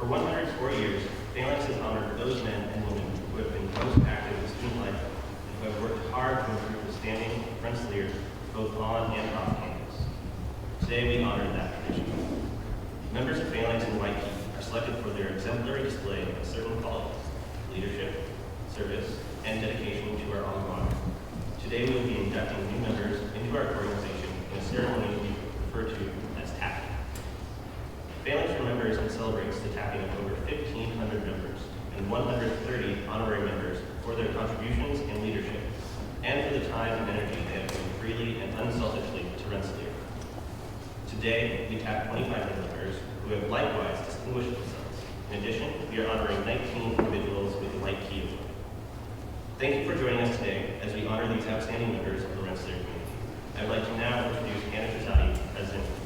For 104 years, Phalanx has honored those men and women who have been most active in student life and who have worked hard to improve the standing of Rensselaer both on and off campus. Today we honor that tradition. Members of Phalanx and White are selected for their exemplary display of certain qualities, leadership, service, and dedication to our alma mater. Today we will be inducting new members into our organization in a ceremony we refer to as tapping. Phalanx remembers and celebrates the tapping of over 1,500 members and 130 honorary members for their contributions and leadership, and for the time and energy they have given freely and unselfishly to Rensselaer. Today, we tap 25 members who have likewise distinguished themselves. In addition, we are honoring 19 individuals with the Light Key Award. Thank you for joining us today as we honor these outstanding members of the Rensselaer community. I would like to now introduce Anna Trizati, President of Phalanx.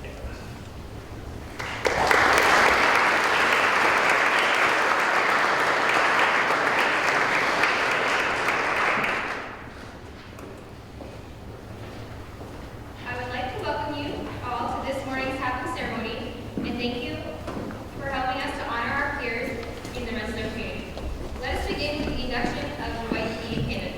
I would like to welcome you all to this morning's tapping ceremony, and thank you for helping us to honor our peers in the Rensselaer community. Let us begin with the induction of the White Key candidates.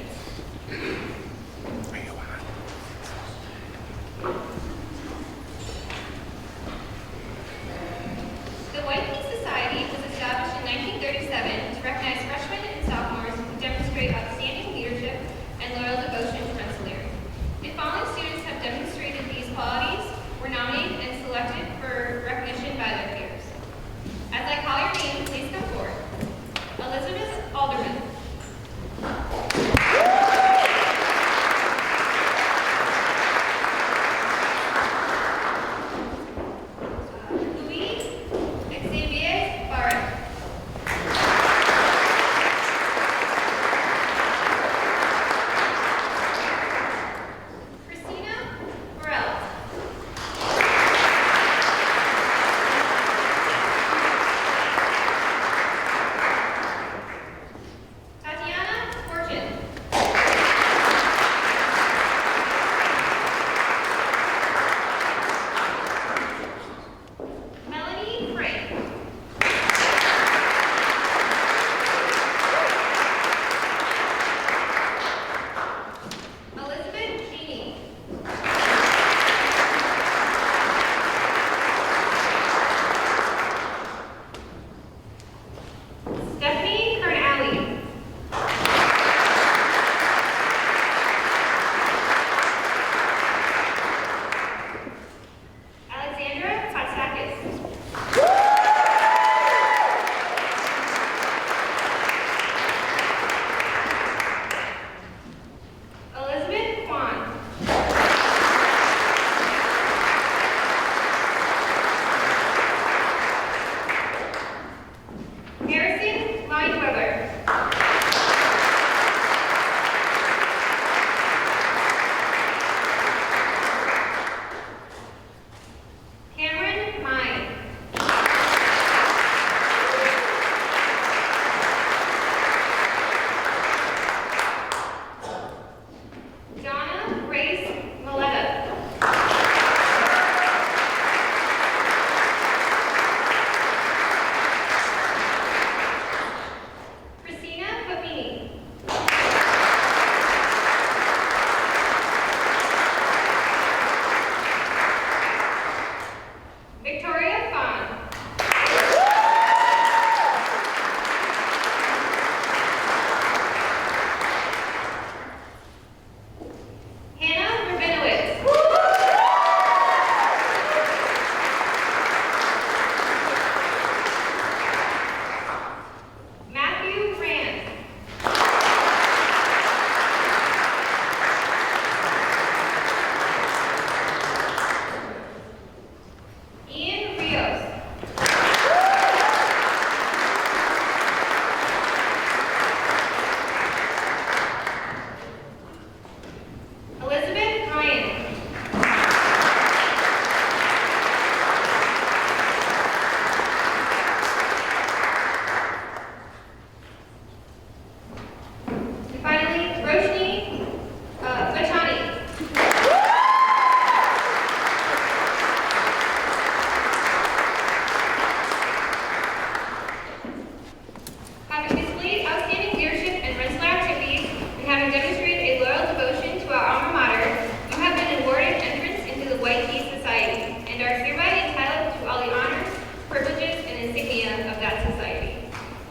and insignia of that society.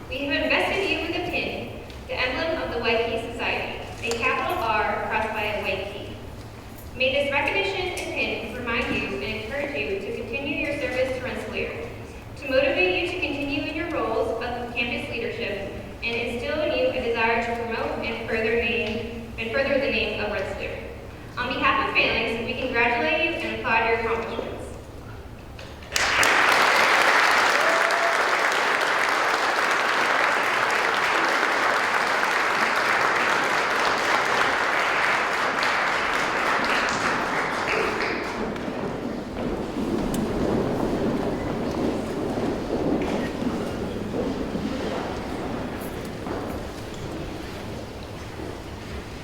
We have invested you with a pin, the emblem of the White Key Society, a capital R crossed by a white key. May this recognition and pin remind you and encourage you to continue your service to Rensselaer, to motivate you to continue in your roles of campus leadership, and instill in you a desire to promote and further the name of Rensselaer. On behalf of Phalanx, we congratulate you and applaud your accomplishments.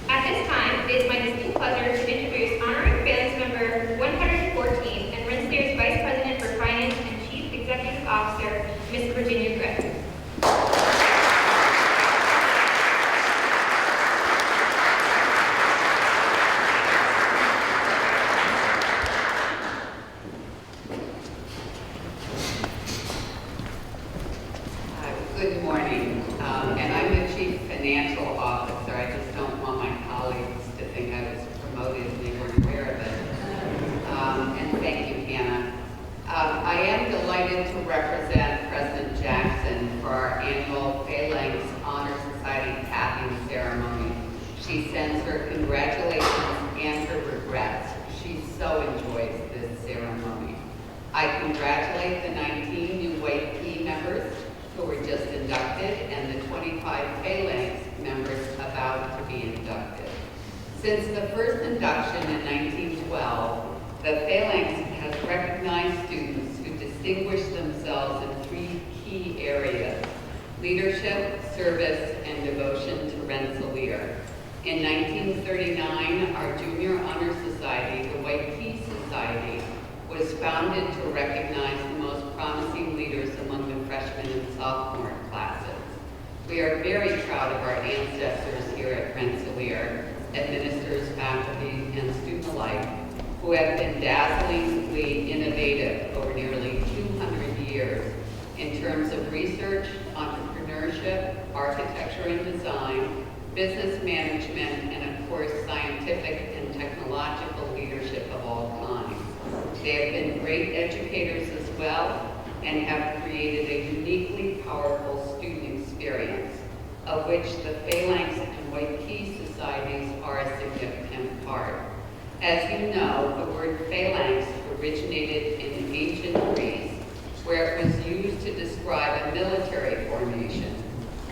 At this time, it is my distinct pleasure to introduce honorary Phalanx member 114 and Rensselaer's Vice President for Finance and Chief Executive Officer, Ms. Virginia Gregg. Good morning, and I'm the Chief Financial Officer. I just don't want my colleagues to think I was promoted and they weren't aware of it. And thank you, Hannah. I am delighted to represent President Jackson for our annual Phalanx Honor Society tapping ceremony. She sends her congratulations and her regrets. She so enjoys this ceremony. I congratulate the 19 new White Key members who were just inducted and the 25 Phalanx members about to be inducted. Since the first induction in 1912, the Phalanx has recognized students who distinguish themselves in 3 key areas: leadership, service, and devotion to Rensselaer. In 1939, our Junior Honor Society, the White Key Society, was founded to recognize the most promising leaders among the freshman and sophomore classes. We are very proud of our ancestors here at Rensselaer, administrators, faculty, and students alike, who have been dazzlingly innovative over nearly 200 years in terms of research, entrepreneurship, architecture and design, business management, and of course, scientific and technological leadership of all kinds. They have been great educators as well and have created a uniquely powerful student experience, of which the Phalanx and White Key Societies are a significant part. As you know, the word phalanx originated in ancient Greece, where it was used to describe a military formation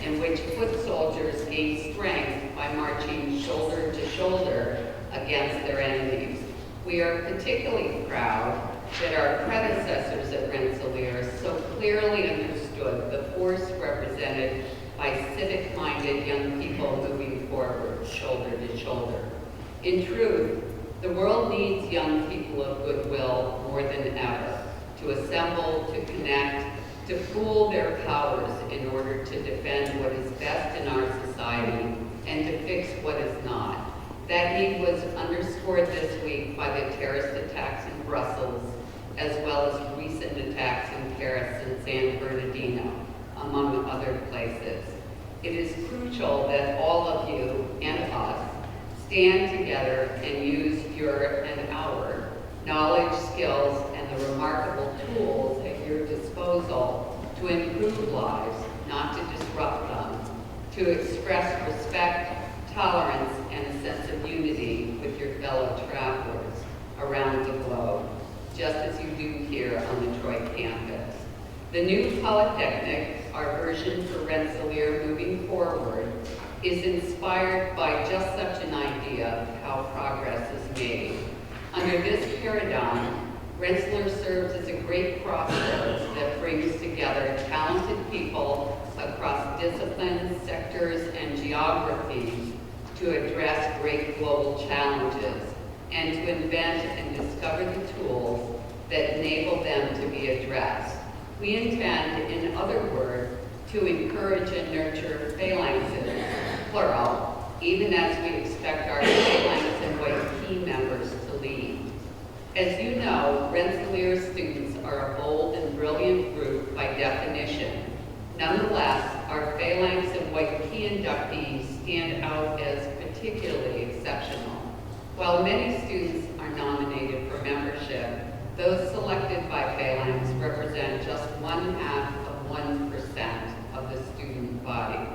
in which foot soldiers gained strength by marching shoulder to shoulder against their enemies. We are particularly proud that our predecessors at Rensselaer so clearly understood the force represented by civic-minded young people moving forward, shoulder to shoulder. In truth, the world needs young people of goodwill more than ever to assemble, to connect, to pool their powers in order to defend what is best in our society and to fix what is not. That need was underscored this week by the terrorist attacks in Brussels, as well as recent attacks in Paris and San Bernardino, among other places. It is crucial that all of you and us stand together and use your and our knowledge, skills, and the remarkable tools at your disposal to improve lives, not to disrupt them, to express respect, tolerance, and a sense of unity with your fellow travelers around the globe, just as you do here on the Troy campus. The new Polytechnic, our version for Rensselaer moving forward, is inspired by just such an idea of how progress is made. Under this paradigm, Rensselaer serves as a great crossroads that brings together talented people across disciplines, sectors, and geographies to address great global challenges and to invent and discover the tools that enable them to be addressed. We intend, in other words, to encourage and nurture phalanxes, plural, even as we expect our Phalanx and White Key members to lead. As you know, Rensselaer students are a bold and brilliant group by definition. Nonetheless, our Phalanx and White Key inductees stand out as particularly exceptional. While many students are nominated for membership, those selected by Phalanx represent just 0.5% of the student body.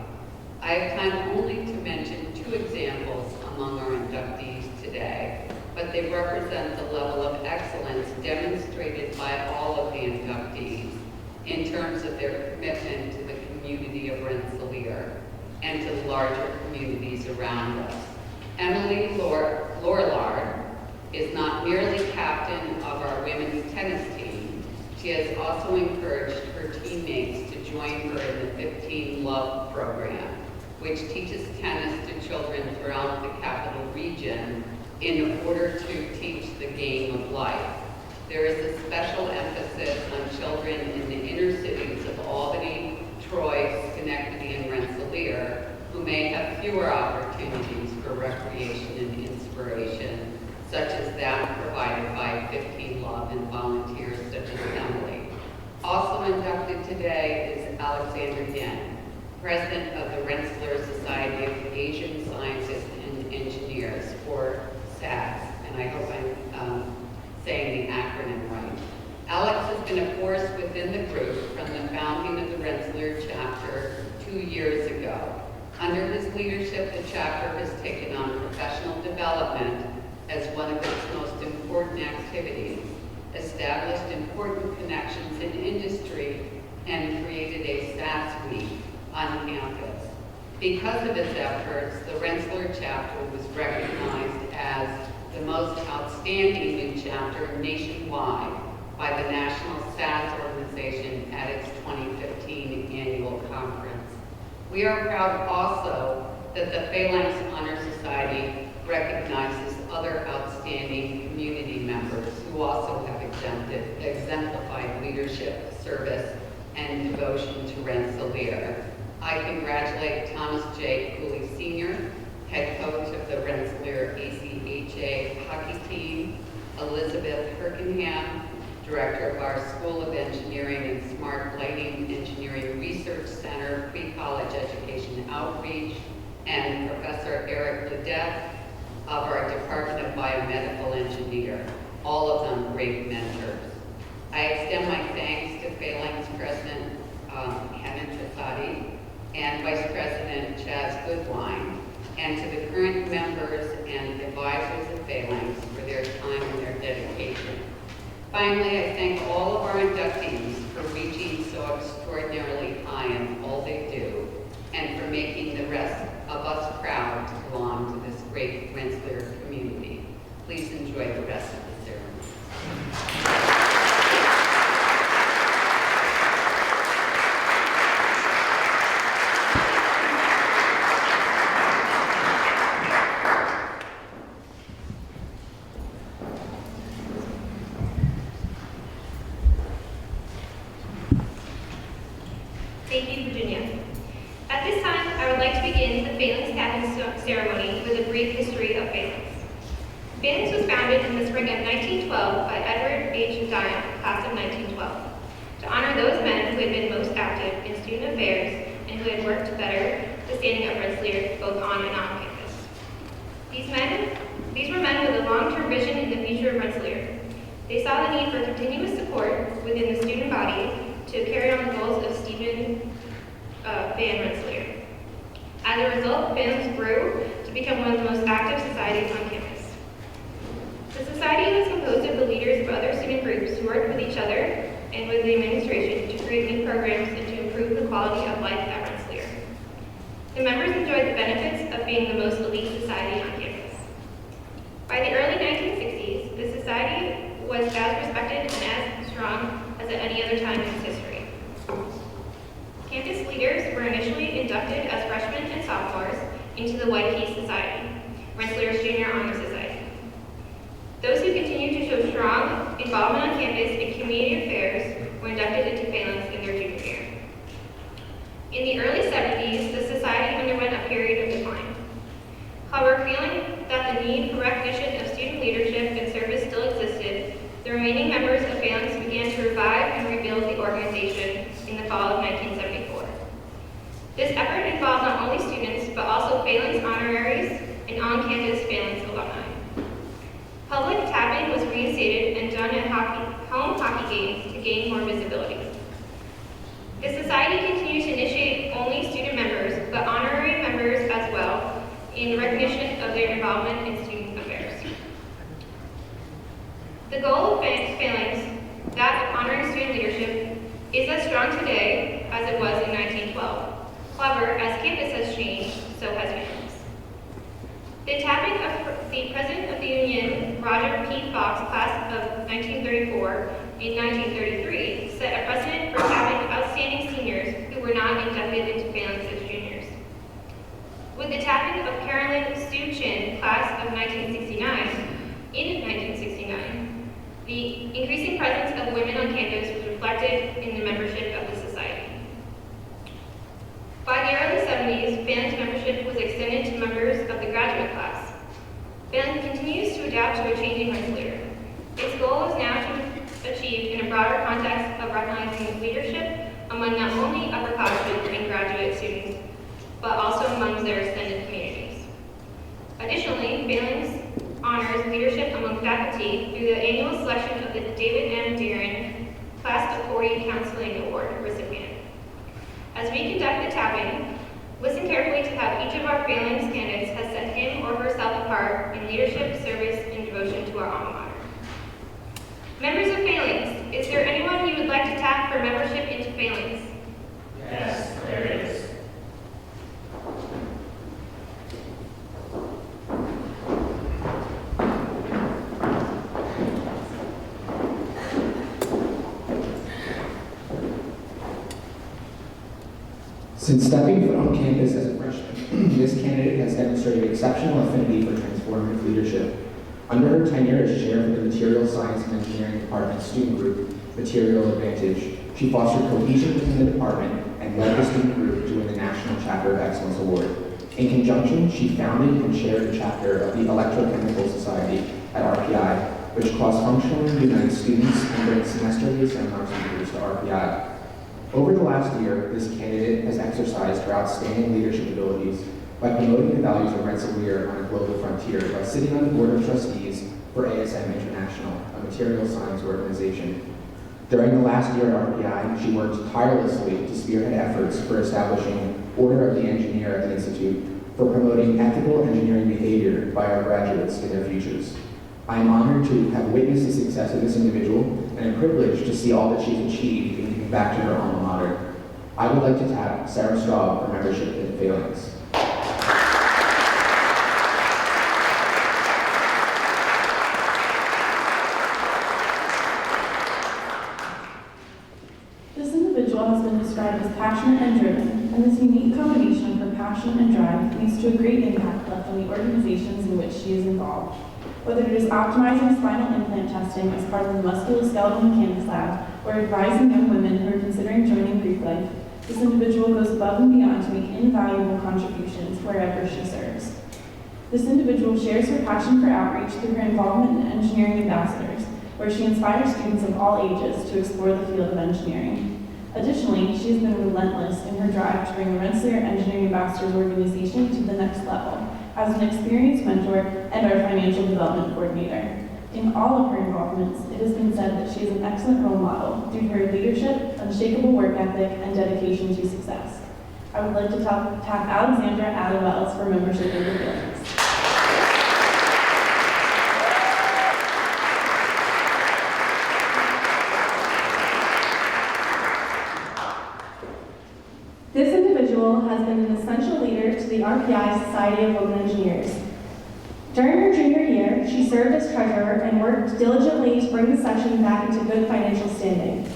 I have time only to mention 2 examples among our inductees today, but they represent the level of excellence demonstrated by all of the inductees in terms of their commitment to the community of Rensselaer and to the larger communities around us. Emily Lorillard is not merely captain of our women's tennis team, she has also encouraged her teammates to join her in the 15 Love program, which teaches tennis to children throughout the capital region in order to teach the game of life. There is a special emphasis on children in the inner cities of Albany, Troy, Schenectady, and Rensselaer, who may have fewer opportunities for recreation and inspiration, such as that provided by 15 Love and volunteers such as Emily. Also inducted today is Alexander Yen, President of the Rensselaer Society of Asian Scientists and Engineers, or SAS, and I hope I'm saying the acronym right. Alex has been a force within the group from the founding of the Rensselaer chapter 2 years ago. Under his leadership, the chapter has taken on professional development as one of its most important activities, established important connections in industry, and created a SAS week on campus. Because of his efforts, the Rensselaer chapter was recognized as the most outstanding new chapter nationwide by the National SAS Organization at its 2015 annual conference. We are proud also that the Phalanx Honor Society recognizes other outstanding community members who also have exemplified leadership, service, and devotion to Rensselaer. I congratulate Thomas J. Cooley Sr., head coach of the Rensselaer ACHA hockey team, Elizabeth Herkenham, director of our School of Engineering and Smart Lighting Engineering Research Center, Pre-College Education Outreach, and Professor Eric Ledet of our Department of Biomedical Engineer, all of them great mentors. I extend my thanks to Phalanx President Hannah Trasadi and Vice President Chaz Goodwine, and to the current members and advisors of Phalanx for their time and their dedication. Finally, I thank all of our inductees for reaching so extraordinarily high in all they do, and for making the rest of us proud to belong to this great Rensselaer community. Please enjoy the rest of the ceremony. Thank you, Virginia. At this time, I would like to begin the Phalanx capping ceremony with a brief history of Phalanx. Phalanx was founded in the spring of 1912 by Edward H. Dine, class of 1912, to honor those men who had been most active in student affairs and who had worked to better the standing of Rensselaer both on and off campus. These were men with a long-term vision in the future of Rensselaer. They saw the need for continuous support within the student body to carry on the goals of Stephen Van Rensselaer. As a result, Phalanx grew to become one of the most active societies on campus. The society was composed of the leaders of other student groups who worked with each other and with the administration to create new programs and to improve the quality of life at Rensselaer. The members enjoyed the benefits of being the most elite society on campus. By the early 1960s, the society was as respected and as strong as at any other time in its history. Campus leaders were initially inducted as freshmen and sophomores into the White Key Society, Rensselaer's junior honor society. Those who continued to show strong involvement on campus in community affairs were inducted into Phalanx in their junior year. In the early 70s, the society underwent a period of decline. However, feeling that the need for recognition of student leadership and service still existed, organization in the fall of 1974. This effort involved not only students, but also Phalanx honoraries and on-campus Phalanx alumni. Public tapping was reinstated and done at home hockey games to gain more visibility. The society continued to initiate only student members, but honorary members as well, in recognition of their involvement in student affairs. The goal of Phalanx, that of honoring student leadership, is as strong today as it was in 1912. However, as campus has changed, so has Phalanx. The tapping of the President of the Union, Roger P. Fox, class of 1934 in 1933, set a precedent for tapping outstanding seniors who were not inducted into Phalanx as juniors. With the tapping of Carolyn Stu Chin, class of 1969, in 1969, the increasing presence of women on campus was reflected in the membership of the society. By the early 70s, Phalanx membership was extended to members of the graduate class. Phalanx continues to adapt to a changing legislature. Its goal is now to achieve in a broader context of recognizing leadership among not only upperclassmen and graduate students, but also among their extended communities. Additionally, Phalanx honors leadership among faculty through the annual selection of the David M. Deeren Class of 40 Counseling Award recipient. As we conduct the tapping, listen carefully to how each of our Phalanx candidates has set him or herself apart in leadership, service, and devotion to our alma mater. Members of Phalanx, is there anyone you would like to tap for membership into Phalanx? Yes, there is. Since stepping foot on campus as a freshman, this candidate has demonstrated exceptional affinity for transformative leadership. Under her tenure as chair for the Material Science and Engineering Department student group, Material Advantage, she fostered cohesion within the department and led the student group to win the National Chapter of Excellence Award. In conjunction, she founded and chaired the chapter of the Electrochemical Society at RPI, which cross-functionally unites students and brings semesterly seminars and groups to RPI. Over the last year, this candidate has exercised her outstanding leadership abilities by promoting the values of Rensselaer on a global frontier by sitting on the board of trustees for ASM International, a material science organization. During the last year at RPI, she worked tirelessly to spearhead efforts for establishing Order of the Engineer at the Institute for promoting ethical engineering behavior by our graduates in their futures. I am honored to have witnessed the success of this individual and am privileged to see all that she's achieved in giving back to her alma mater. I would like to tap Sarah Straub for membership in Phalanx. This individual has been described as passionate and driven, and this unique combination of her passion and drive leads to a great impact left on the organizations in which she is involved. Whether it is optimizing spinal implant testing as part of the musculoskeletal mechanics lab, or advising young women who are considering joining Greek life, this individual goes above and beyond to make invaluable contributions wherever she serves. This individual shares her passion for outreach through her involvement in Engineering Ambassadors, where she inspires students of all ages to explore the field of engineering. Additionally, she has been relentless in her drive to bring the Rensselaer Engineering Ambassadors organization to the next level, as an experienced mentor and our financial development coordinator. In all of her involvements, it has been said that she is an excellent role model due to her leadership, unshakable work ethic, and dedication to success. I would like to tap Alexandra Allowells for membership in the Phalanx. This individual has been an essential leader to the RPI Society of Women Engineers. During her junior year, she served as treasurer and worked diligently to bring the section back into good financial standing.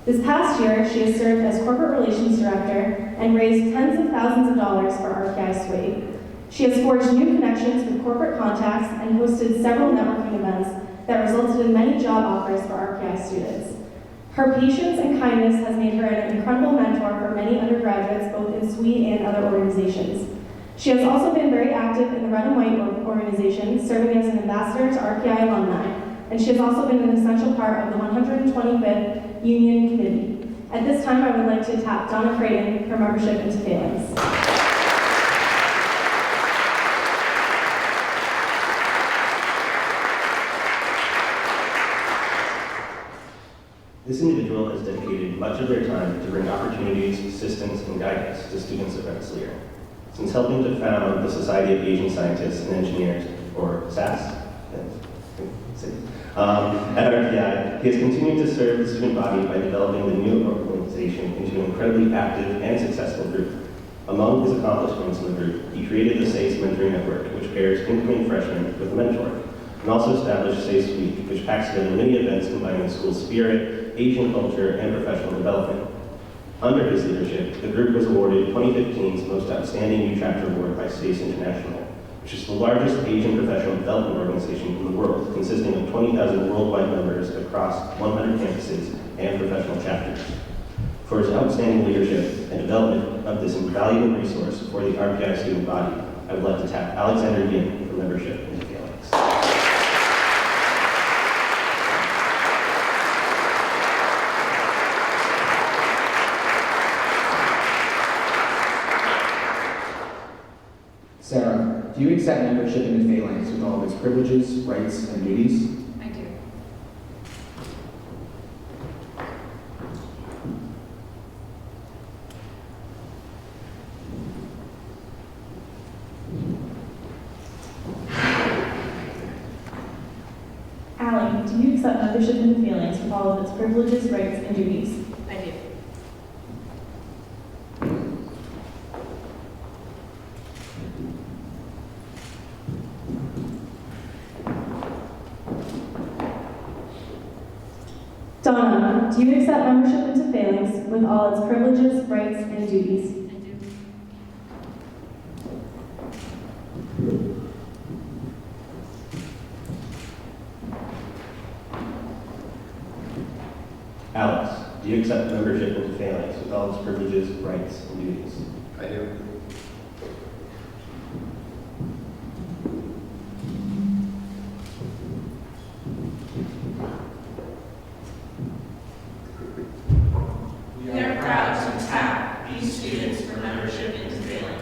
This past year, she has served as corporate relations director and raised tens of thousands of dollars for RPI SWADE. She has forged new connections with corporate contacts and hosted several networking events that resulted in many job offers for RPI students. Her patience and kindness has made her an incredible mentor for many undergraduates, both in SWE and other organizations. She has also been very active in the Red and White organization, serving as an ambassador to RPI alumni, and she has also been an essential part of the 125th Union Committee At this time, I would like to tap Donna Creighton for membership into Phalanx. This individual has dedicated much of their time to bring opportunities, assistance, and guidance to students at Rensselaer. Since helping to found the Society of Asian Scientists and Engineers, or SAS, at RPI, he has continued to serve the student body by developing the new organization into an incredibly active and successful group. Among his accomplishments in the group, he created the SACE Mentoring Network, which pairs incoming freshmen with a mentor, and also established SACE Week, which packs together many events combining the school's spirit, Asian culture, and professional development. Under his leadership, the group was awarded 2015's Most Outstanding New Chapter Award by SACE International, which is the largest Asian professional development organization in the world, consisting of 20,000 worldwide members across 100 campuses and professional chapters. For his outstanding leadership and development of this invaluable resource for the RPI student body, I would like to tap Alexander Yin for membership into Phalanx. Sarah, do you accept membership into Phalanx with all of its privileges, rights, and duties? I do. Allie, do you accept membership into Phalanx with all of its privileges, rights, and duties? I do. Donna, do you accept membership into Phalanx with all its privileges, rights, and duties? I do. Alex, do you accept membership into Phalanx with all its privileges, rights, and duties? I do. We are proud to tap these students for membership into Phalanx.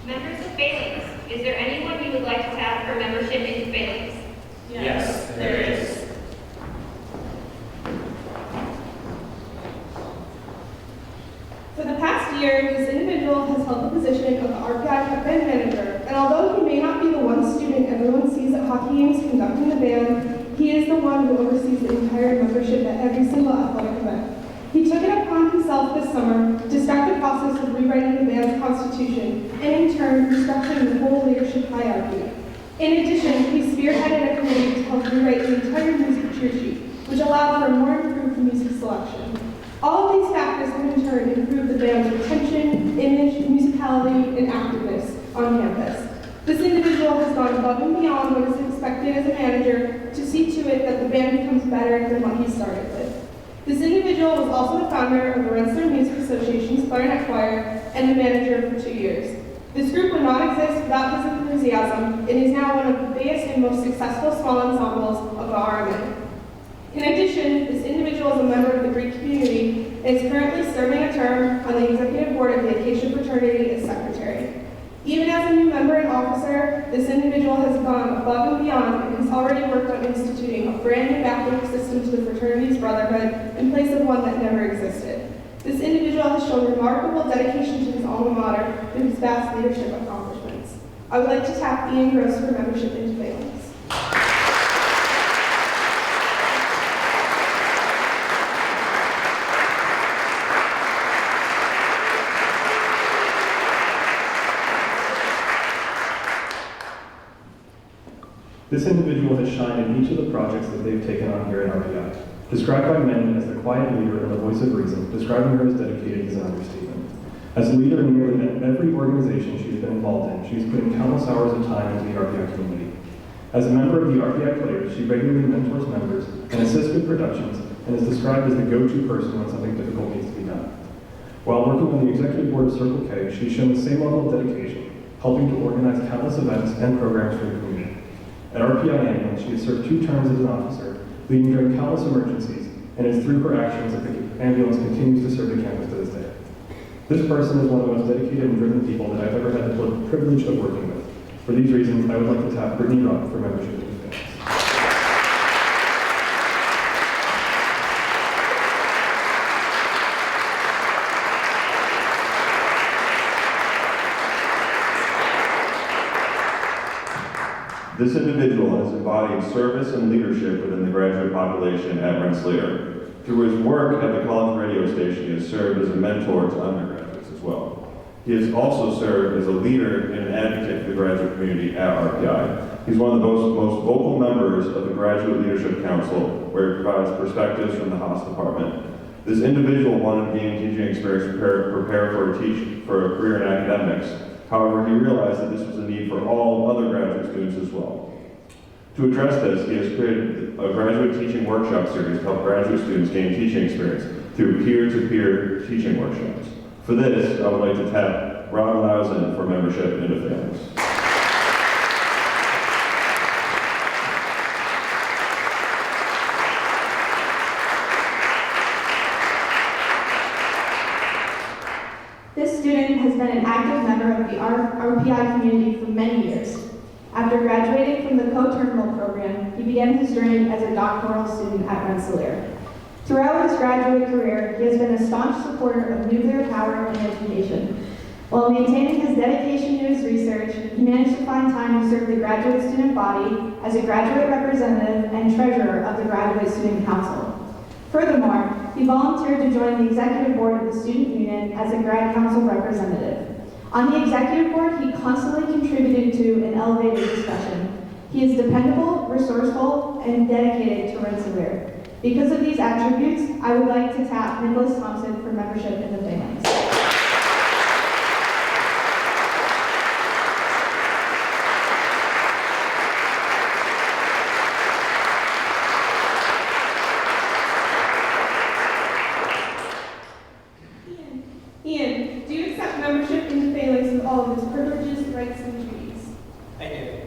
Members of Phalanx, is there anyone you would like to tap for membership into Phalanx? Yes, there is. For the past year, this individual has held the position of the RPI Pep Band Manager, and although he may not be the one student everyone sees at hockey games conducting the band, he is the one who oversees the entire membership at every single athletic event. He took it upon himself this summer to start the process of rewriting the band's constitution, and in turn, restructuring the whole leadership hierarchy. In addition, he spearheaded a committee to help rewrite the entire music cheer sheet, which allowed for more improved music selection. All of these factors have in turn improved the band's retention, image, musicality, and activeness on campus. This individual has gone above and beyond what is expected as a manager to see to it that the band becomes better than what he started with. This individual was also the founder of the Rensselaer Music Association's Clarinet Choir and the manager for 2 years. This group would not exist without his enthusiasm and is now one of the biggest and most successful small ensembles of the RMA. In addition, this individual is a member of the Greek community and is currently serving a term on the executive board of the Acacia Fraternity as secretary. Even as a new member and officer, this individual has gone above and beyond and has already worked on instituting a brand new backup system to the fraternity's brotherhood in place of one that never existed. This individual has shown remarkable dedication to his alma mater through his vast leadership accomplishments. I would like to tap Ian Gross for membership into Phalanx. This individual has shined in each of the projects that they've taken on here at RPI. Described by many as the quiet leader and the voice of reason, describing her as dedicated is an understatement. As a leader in nearly every organization she's been involved in, she's put in countless hours of time into the RPI community. As a member of the RPI Players, she regularly mentors members and assists with productions and is described as the go-to person when something difficult needs to be done. While working on the executive board of Circle K, she's shown the same level of dedication, helping to organize countless events and programs for the community. At RPI Ambulance, she has served 2 terms as an officer, leading during countless emergencies, and it's through her actions that the ambulance continues to serve the campus to this day. This person is one of the most dedicated and driven people that I've ever had the privilege of working with. For these reasons, I would like to tap Brittany Rock for membership in the Phalanx. This individual has embodied service and leadership within the graduate population at Rensselaer. Through his work at the college radio station, he has served as a mentor to undergraduates as well. He has also served as a leader and an advocate for the graduate community at RPI. He's one of the most vocal members of the Graduate Leadership Council, where he provides perspectives from the Haas department. This individual wanted to gain teaching experience to prepare for a career in academics. However, he realized that this was a need for all other graduate students as well. To address this, he has created a graduate teaching workshop series to help graduate students gain teaching experience through peer-to-peer teaching workshops. For this, I would like to tap Ron Lausen for membership into Phalanx. This student has been an active member of the RPI community for many years. After graduating from the co-terminal program, he began his journey as a doctoral student at Rensselaer. Throughout his graduate career, he has been a staunch supporter of nuclear power and education. While maintaining his dedication to his research, he managed to find time to serve the graduate student body as a graduate representative and treasurer of the Graduate Student Council. Furthermore, he volunteered to join the executive board of the student union as a grad council representative. On the executive board, he constantly contributed to an elevated discussion. He is dependable, resourceful, and dedicated to Rensselaer. Because of these attributes, I would like to tap Nicholas Thompson for membership in the Phalanx. Ian, do you accept membership in the Phalanx with all of its privileges, rights, and duties? I do.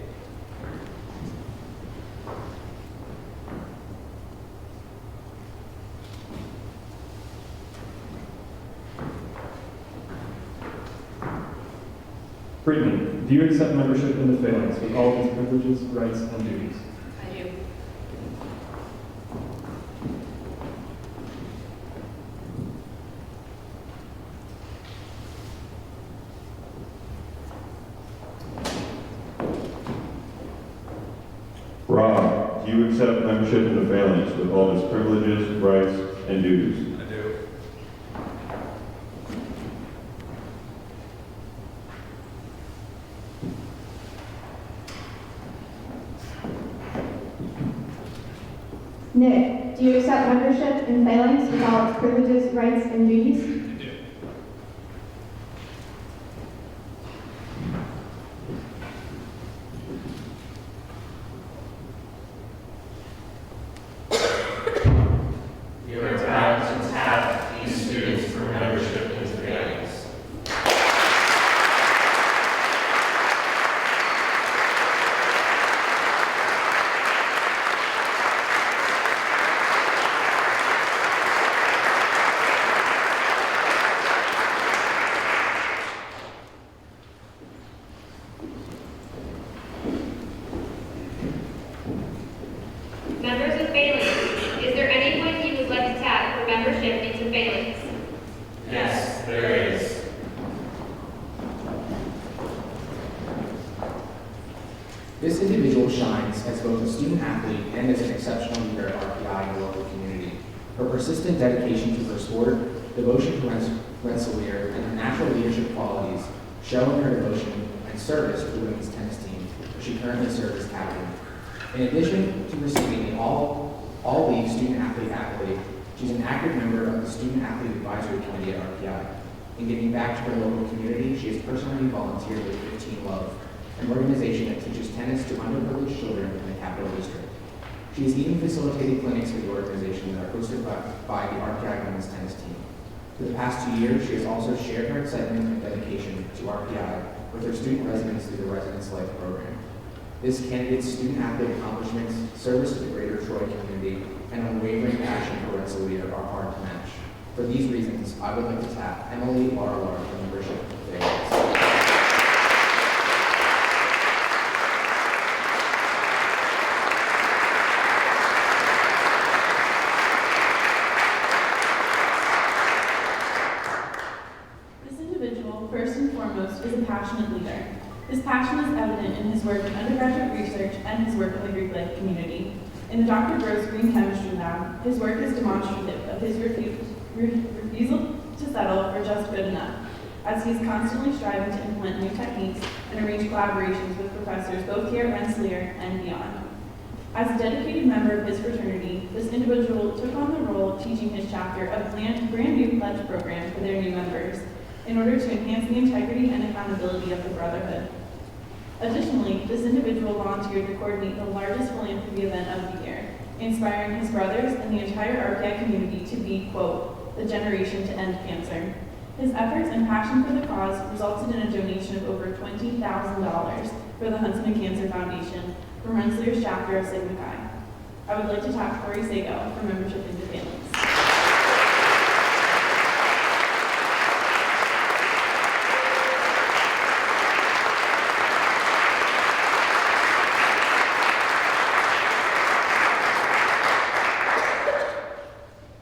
Brittany, do you accept membership in the Phalanx with all of its privileges, rights, and duties? I do. Rob, do you accept membership in the Phalanx with all its privileges, rights, and duties? I do. Nick, do you accept membership in Phalanx with all its privileges, rights, and duties? I do. We are proud to tap these students for membership into Phalanx. Members of Phalanx, is there anyone you would like to tap for membership into Phalanx? Yes, there is. This individual shines as both a student athlete and as an exceptional leader at RPI in the local community. Her persistent dedication to her sport, devotion to Rensselaer, and her natural leadership qualities show in her devotion and service to the women's tennis team, where she currently serves as captain. In addition to receiving the All-League Student Athlete accolade, she's an active member of the Student Athlete Advisory Committee at RPI. In giving back to her local community, she has personally volunteered with 15 Love, an organization that teaches tennis to underprivileged children in the Capital District. She has even facilitated clinics for the organization that are hosted by the RPI women's tennis team. For the past 2 years, she has also shared her excitement and dedication to RPI with her student residents through the Residence Life program. This candidate's student-athlete accomplishments, service to the greater Troy community, and unwavering passion for Rensselaer are hard to match. For these reasons, I would like to tap Emily Barlar for membership of Phalanx. This individual, first and foremost, is a passionate leader. His passion is evident in his work in undergraduate research and his work in the Greek life community. In the Dr. Gross Green Chemistry Lab, his work is demonstrative of his refusal to settle for just good enough, as he is constantly striving to implement new techniques and arrange collaborations with professors both here at Rensselaer and beyond. As a dedicated member of his fraternity, this individual took on the role of teaching his chapter a brand new pledge program for their new members, in order to enhance the integrity and accountability of the Brotherhood. Additionally, this individual volunteered to coordinate the largest philanthropy event of the year, inspiring his brothers and the entire RPI community to be, quote, the generation to end cancer. His efforts and passion for the cause resulted in a donation of over $20,000 for the Huntsman Cancer Foundation from Rensselaer's chapter of Sigma Chi. I would like to tap Corey Sago for membership into Phalanx.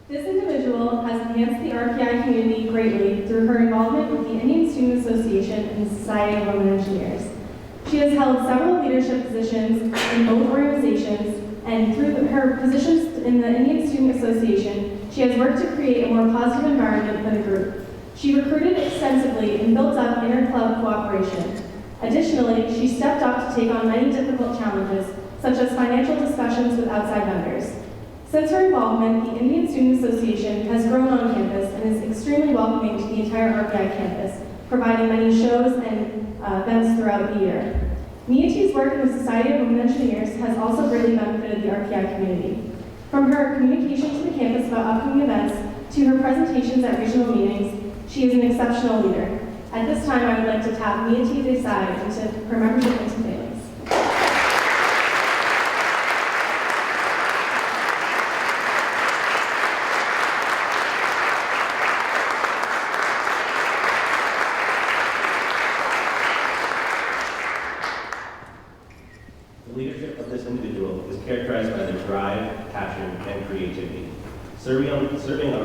This individual has enhanced the RPI community greatly through her involvement with the Indian Student Association and the Society of Women Engineers. She has held several leadership positions in both organizations, and through her positions in the Indian Student Association, she has worked to create a more positive environment for the group. She recruited extensively and built up inter-club cooperation. Additionally, she stepped up to take on many difficult challenges, such as financial discussions with outside vendors. Since her involvement, the Indian Student Association has grown on campus and is extremely welcoming to the entire RPI campus, providing many shows and events throughout the year. Miati's work in the Society of Women Engineers has also greatly benefited the RPI community. From her communication to the campus about upcoming events to her presentations at regional meetings, she is an exceptional leader. At this time, I would like to tap Miati Desai into her membership into Phalanx. The leadership of this individual is characterized by their drive, passion, and creativity. Serving on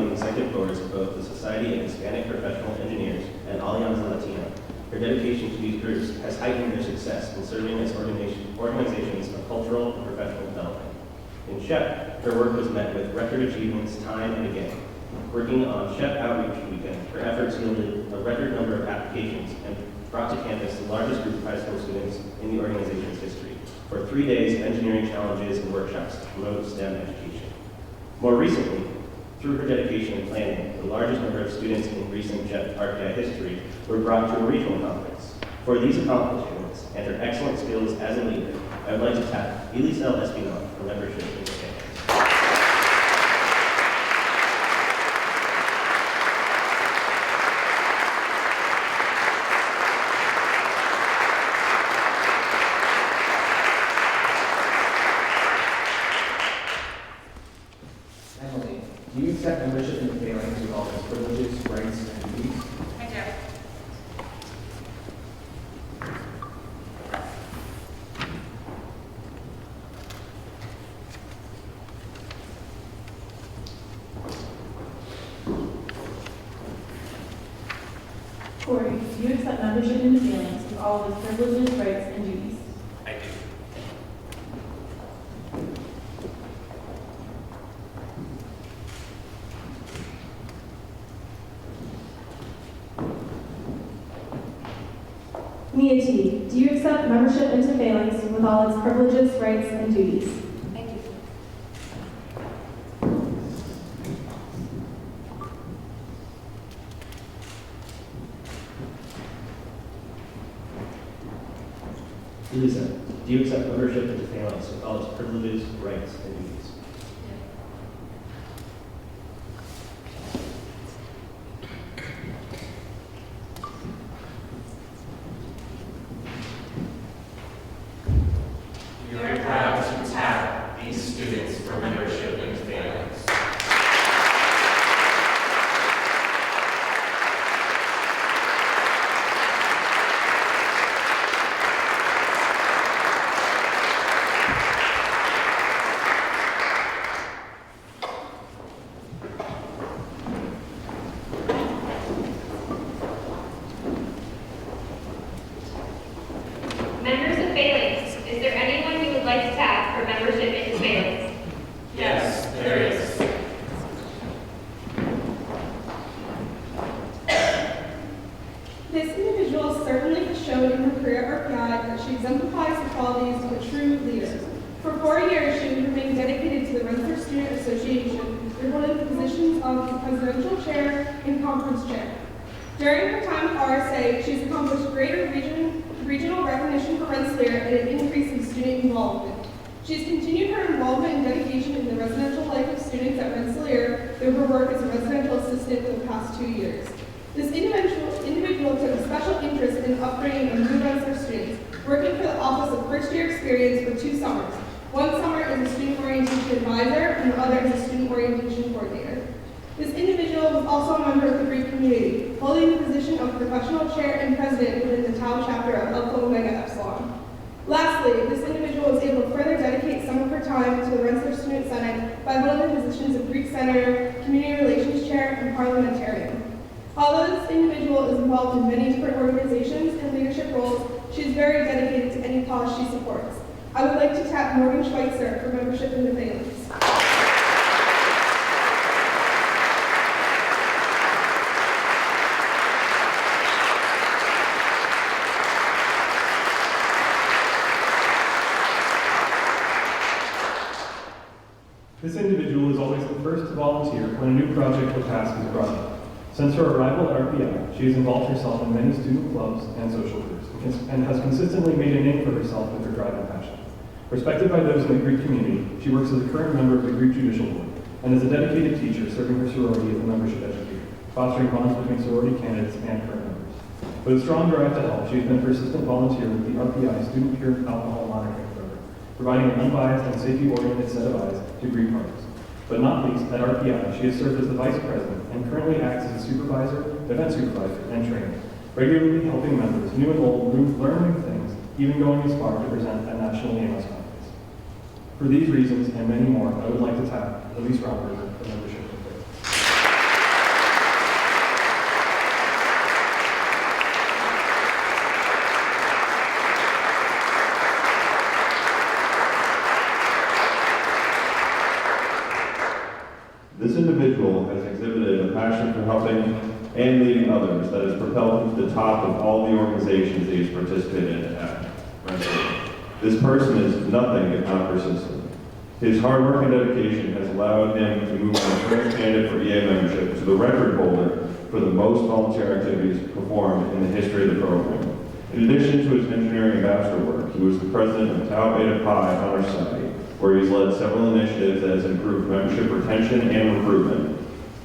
the executive boards of both the Society of Hispanic Professional Engineers and Alianza Latina, her dedication to these groups has heightened their success in serving as organizations of cultural and professional development. In SHEP, her work was met with record achievements time and again. Working on SHEP Outreach Weekend, her efforts yielded a record number of applications and brought to campus the largest group of high school students in the organization's history for 3 days of engineering challenges and workshops to promote STEM education. More recently, through her dedication and planning, the largest number of students in recent JET RPI history were brought to a regional conference. For these accomplishments and her excellent skills as a leader, I would like to tap Elisel Espinal for membership in the Phalanx. Emily, do you accept membership in the Phalanx with all its privileges, rights, and duties? I do. Corey, do you accept membership in the Phalanx with all of its privileges, rights, and duties? I do. Miati, do you accept membership into Phalanx with all its privileges, rights, and duties? I do. Lisa, do you accept membership in the Phalanx with all its privileges, rights, and duties? We are proud to tap these students for membership in Phalanx. Members of Phalanx, is there anyone you would like to tap for membership in Phalanx? Yes, there is. This individual certainly has shown in her career at RPI that she exemplifies the qualities of a true leader. For 4 years, she has remained dedicated to the Rensselaer Student Association through one of the positions of the presidential chair and conference chair. During her time at RSA, she's accomplished greater regional recognition for Rensselaer and an increase in student involvement. She's continued her involvement and dedication in the residential life of students at Rensselaer through her work as a residential assistant for the past 2 years. This individual took a special interest in upbringing of new Rensselaer students, working for the Office of First Year Experience for 2 summers. One summer as a student orientation advisor and the other as a student orientation coordinator. This individual was also a member of the Greek community, holding the position of professional chair and president within the Tau chapter of Alpha Omega Epsilon. Lastly, this individual was able to further dedicate some of her time to the Rensselaer Student Senate by holding the positions of Greek senator, community relations chair, and parliamentarian. Although this individual is involved in many different organizations and leadership roles, she is very dedicated to any cause she supports. I would like to tap Morgan Schweitzer for membership in the Phalanx. This individual is always the first to volunteer when a new project or task is brought up. Since her arrival at RPI, she has involved herself in many student clubs and social groups, and has consistently made a name for herself with her drive and passion. Respected by those in the Greek community, she works as a current member of the Greek Judicial Board, and is a dedicated teacher serving her sorority as a membership educator, fostering bonds between sorority candidates and current members. With a strong drive to help, she has been a persistent volunteer with the RPI Student Peer Alcohol Monitoring Program, providing an unbiased and safety-oriented set of eyes to Greek parties. But not least, at RPI, she has served as the vice president and currently acts as a supervisor, event supervisor, and trainer, regularly helping members, new and old, learn new things, even going as far to present at national EMS conference. For these reasons and many more, I would like to tap Elise Romberger for membership. This individual has exhibited a passion for helping and leading others that has propelled him to the top of all the organizations he has participated in at Rensselaer. This person is nothing if not persistent. His hard work and dedication has allowed him to move from the first candidate for EA membership to the record holder for the most volunteer activities performed in the history of the program. In addition to his engineering and bachelor work, he was the president of Tau Beta Pi Honor Society, where he's led several initiatives that has improved membership retention and recruitment.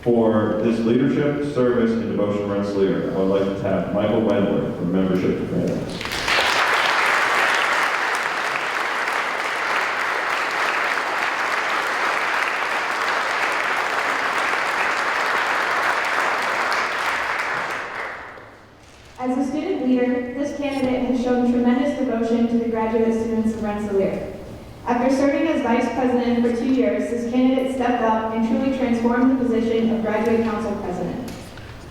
For this leadership, service, and devotion to Rensselaer, I would like to tap Michael Wendler for membership to Phalanx. As a student leader, this candidate has shown tremendous devotion to the graduate students of Rensselaer. After serving as vice president for 2 years, this candidate stepped up and truly transformed the position of graduate council president.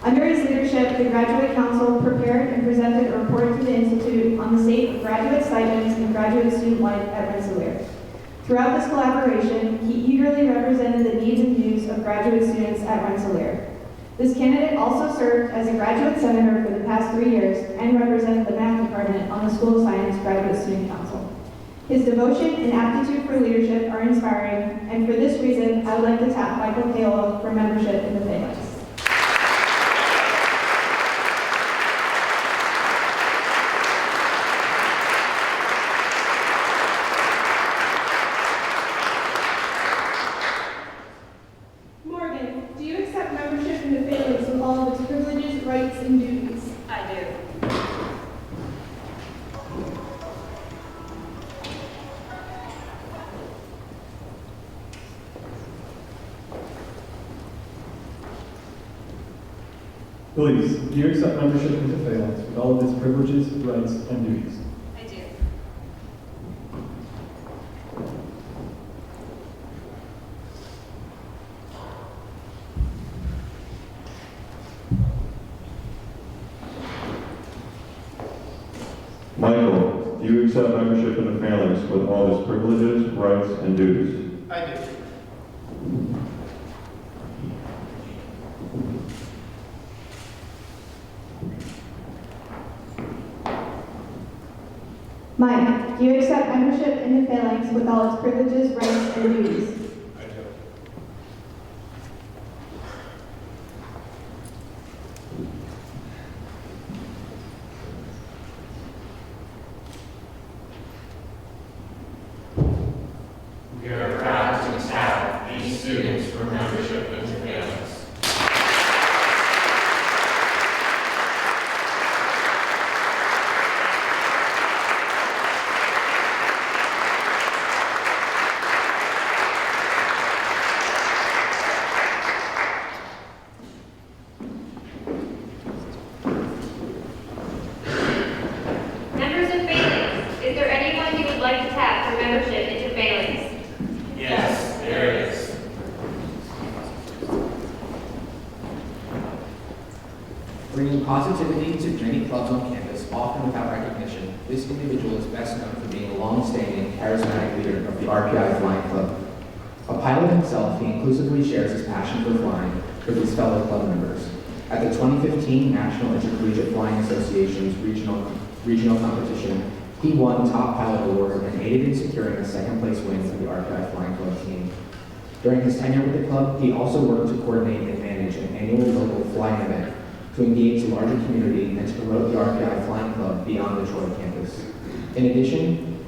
Under his leadership, the graduate council prepared and presented a report to the Institute on the state of graduate stipends and graduate student life at Rensselaer. Throughout this collaboration, he eagerly represented the needs and views of graduate students at Rensselaer. This candidate also served as a graduate senator for the past 3 years and represented the math department on the School of Science Graduate Student Council. His devotion and aptitude for leadership are inspiring, and for this reason, I would like to tap Michael Kalo for membership in the Phalanx. Please, do you accept membership into Phalanx with all of its privileges, rights, and duties? I do. Michael, do you accept membership in the Phalanx with all its privileges, rights, and duties? I do. Mike, do you accept membership in the Phalanx with all its privileges, rights, and duties? I do. We are proud to tap these students for membership into Phalanx. Members of Phalanx, is there anyone you would like to tap for membership into Phalanx? Yes, there is. Bringing positivity to many clubs on campus, often without recognition, this individual is best known for being a long-standing, charismatic leader of the RPI Flying Club. A pilot himself, he inclusively shares his passion for flying with his fellow club members. At the 2015 National Intercollegiate Flying Association's regional competition, he won Top Pilot Award and aided in securing a second-place win for the RPI Flying Club team. During his tenure with the club, he also worked to coordinate and manage an annual local flying event to engage the larger community and to promote the RPI Flying Club beyond the Troy campus. In addition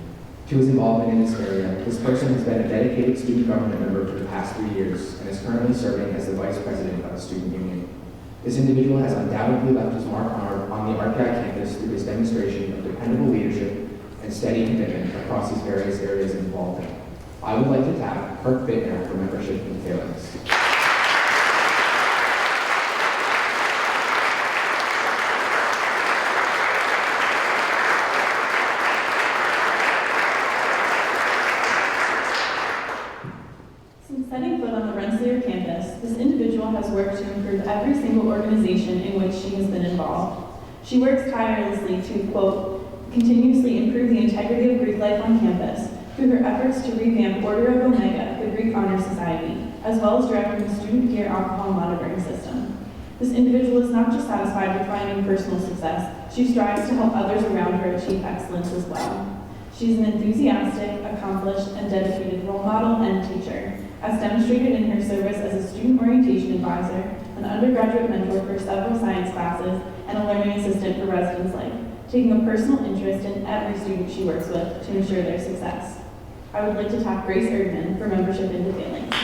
to his involvement in this area, this person has been a dedicated student government member for the past 3 years and is currently serving as the vice president of the student union. This individual has undoubtedly left his mark on the RPI campus through his demonstration of dependable leadership and steady commitment across his various areas of involvement. I would like to tap Kirk Bittner for membership in Phalanx. Since setting foot on the Rensselaer campus, this individual has worked to improve every single organization in which she has been involved. She works tirelessly to, quote, continuously improve the integrity of Greek life on campus through her efforts to revamp Order of Omega, the Greek Honor Society, as well as directing the student peer alcohol monitoring system. This individual is not just satisfied with finding personal success, she strives to help others around her achieve excellence as well. She is an enthusiastic, accomplished, and dedicated role model and teacher, as demonstrated in her service as a student orientation advisor, an undergraduate mentor for several science classes, and a learning assistant for residence life, taking a personal interest in every student she works with to ensure their success. I would like to tap Grace Erdman for membership into Phalanx.